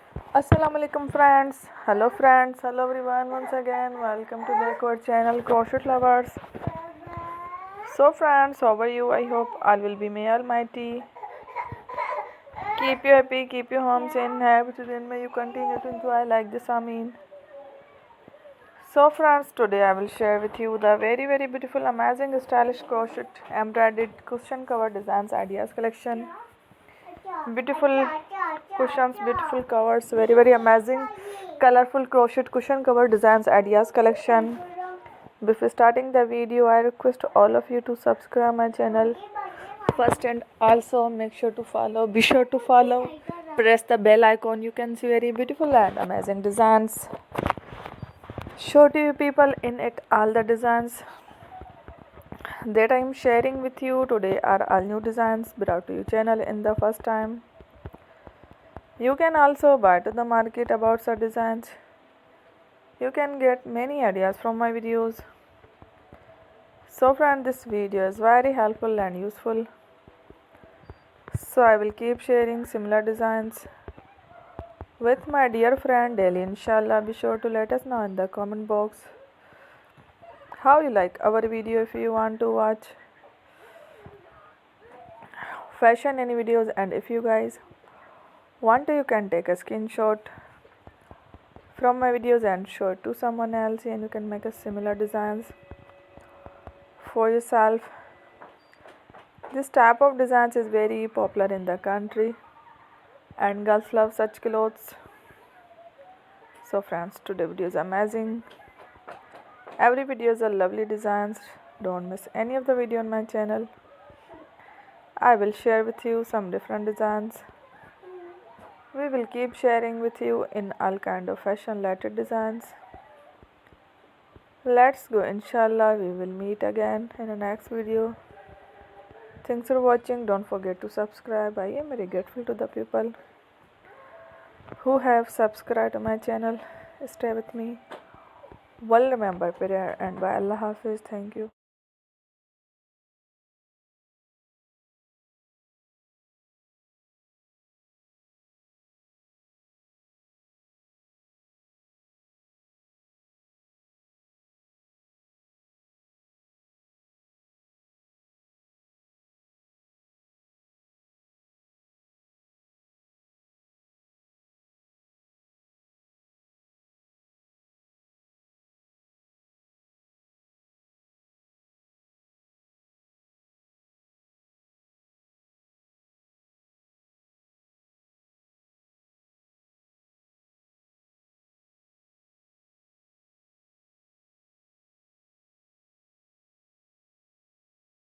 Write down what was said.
Assalamu alaikum friends. Hello everyone. Once again, welcome to back our channel Crochet Lovers. So friends, how are you? I hope all will be may Almighty. Keep you happy, keep you home safe and happy. Today may you continue to enjoy like this. Amin. So friends, today I will share with you the very beautiful, amazing, stylish crochet embroidered cushion cover designs ideas collection. Beautiful cushions, beautiful covers, very amazing, colorful crochet cushion cover designs ideas collection. Before starting the video, I request all of you to subscribe my channel first, and also be sure to follow, press the bell icon. You can see very beautiful and amazing designs. Show to you people in it all the designs that I am sharing with you today are all new designs brought to your channel in the first time. You can also buy to the market about such designs. You can get many ideas from my videos. So friend, this video is very helpful and useful. So I will keep sharing similar designs with my dear friend daily. Inshallah, be sure to let us know in the comment box how you like our video. If you want to watch fashion any videos, and if you guys want to, you can take a screenshot from my videos and show it to someone else, and you can make a similar designs for yourself. This type of designs is very popular in the country and girls love such clothes. So friends, today video is amazing. Every video is a lovely designs. Don't miss any of the video on my channel. I will share with you some different designs. We will keep sharing with you in all kind of fashion related designs. Let's go. Inshallah, we will meet again in the next video. Thanks for watching. Don't forget to subscribe. I am very grateful to the people who have subscribed to my channel. Stay with me. Well, remember prayer and by Allah Hafiz. Thank you.